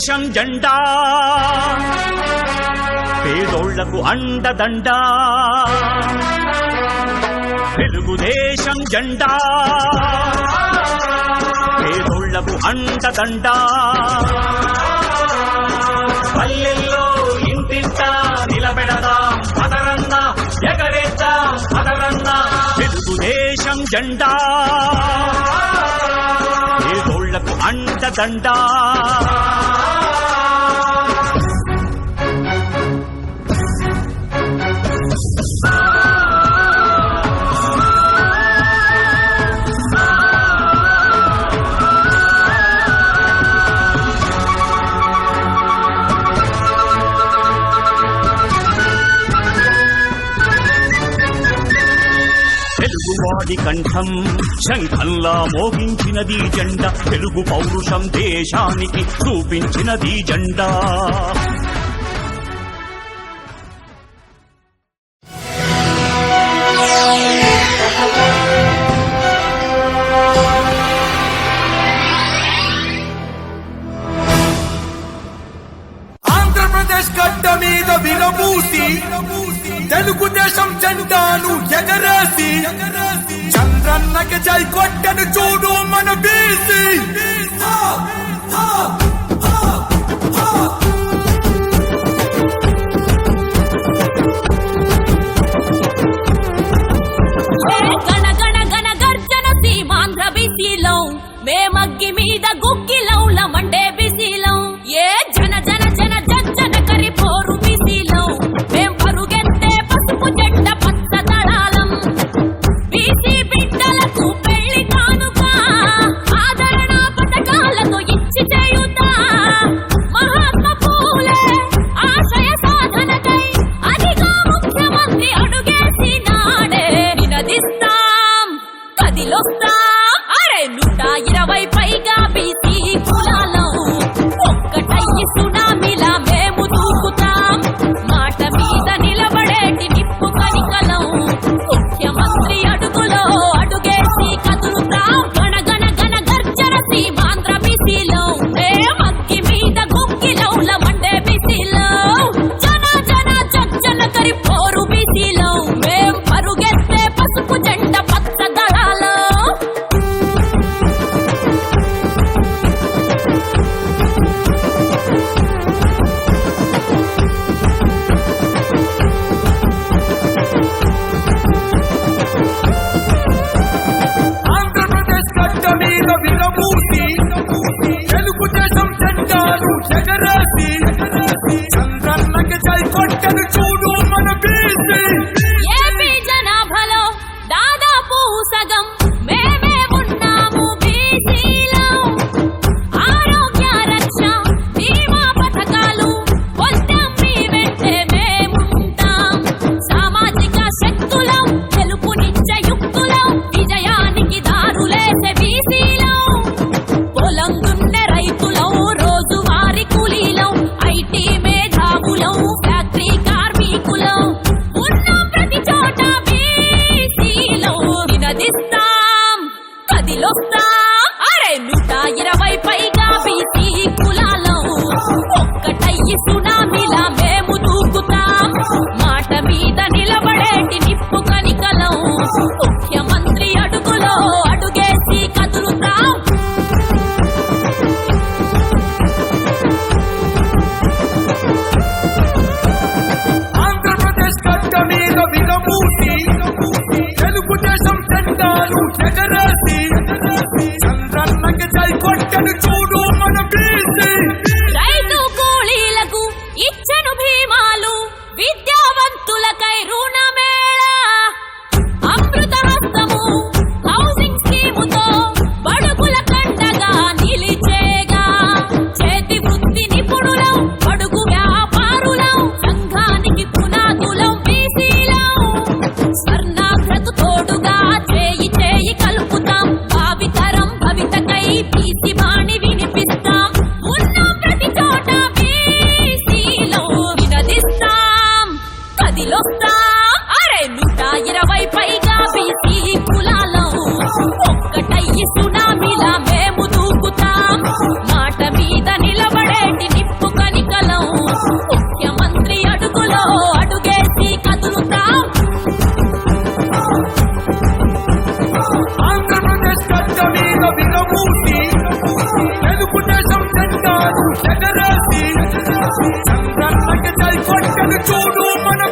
తెలుగుదేశం జెండా పేదోళ్లకు అండదండ తెలుగుదేశం జెండా పేదోళ్లకు అండదండ పల్లెల్లో ఇంటింట నిలబెడదాం పదరన్న ఎగరేద్దాం పదరన్న తెలుగుదేశం జెండా పేదోళ్లకు అండదండ తెలుగువాడి కంఠం శంఖంలా మోగించినది జెండా తెలుగు పౌరుషం దేశానికి చూపించినది జెండా ఆంధ్రప్రదేశ్ గడ్డ మీద విరబూసి తెలుగుదేశం జెండాను ఎగరేసి చంద్రన్నకి జై కొట్టను చూడు మన బీసీ గణ గణ గణ గర్జన సీమాంధ్ర బీసీలో మేమగ్గి మీద గుక్కిలౌల మండే బీసీలో ఏ జన జన జన జన కరి పోరు బీసీలో మేం పరుగెత్తే పసుపు జెండ పచ్చ దళాలం బీసీ బిడ్డలకు పెళ్లి కానుక ఆదరణ పథకాలతో ఇచ్చి చేయుతా మహాత్మా పూలే ఆశయ సాధనకై అదిగా ముఖ్యమంత్రి అడుగేసి నాడే నినదిస్తాం కదిలొస్తాం అరే 120 పైగా బీసీ కులాలం ఒక్కటయ్యి సునామీలా మేము దూకుతాం మాట మీద నిలబడేటి నిప్పు కనికలం ముఖ్యమంత్రి అడుగులో అడుగేసి కదులుతాం గణ గణ గణ గర్జన సీమాంధ్ర బీసీలో మేమగ్గి మీద గుక్కిలౌల మండే బీసీలో జన జన జన కరి పోరు బీసీలో మేం పరుగెత్తే పసుపు జెండ పచ్చ దళాలో ఆంధ్రప్రదేశ్ గడ్డ మీద విరబూసి తెలుగుదేశం జెండాను ఎగరేసి చంద్రన్నకి జై కొట్టను చూడు మన బీసీ ఏపీ జనాభాలో దాదాపు సగం మేమే ఉన్నాము బీసీలో ఆరోగ్య రక్ష బీమా పథకాలు పొందాం మీ వెంటే మేముంటాం సామాజిక శక్తులం తెలుపునిచ్చే యుక్తులం విజయానికి దారులేసే బీసీలో పొలం దున్నే రైతులం రోజువారీ కూలీలం ఐటీ మేధావులం ఫ్యాక్టరీ కార్మికులం ఉన్న ప్రతి చోట బీసీలో నినదిస్తాం కదిలొస్తాం అరే 120 పైగా బీసీ కులాలం ఒక్కటయ్యి సునామీలా మేము దూకుతాం మాట మీద నిలబడేటి నిప్పు కనికలం ముఖ్యమంత్రి అడుగులో అడుగేసి కదులుతాం ఆంధ్రప్రదేశ్ గడ్డ మీద విరబూసి తెలుగుదేశం జెండాను ఎగరేసి చంద్రన్నకి జై కొట్టను చూడు మన బీసీ రైతు కూలీలకు ఇచ్చను భీమాలు విద్యావంతులకై రుణమేళ అమృత హస్తము హౌసింగ్ స్కీముతో బడుగుల కండగా నిలిచేగా చేతి వృత్తి నిపుణులం బడుగు వ్యాపారులం సంఘానికి పునాదులం బీసీలం స్వర్ణాగ్రత తోడుగా చేయి చేయి కలుపుతాం భావితరం భవితకై బీసీ బాణి వినిపిస్తాం ఉన్న ప్రతి చోట బీసీలో నినదిస్తాం కదిలొస్తాం అరే 120 పైగా బీసీ కులాలం ఒక్కటయ్యి సునామీలా మేము దూకుతాం మాట మీద నిలబడేటి కొట్టను చూడు మన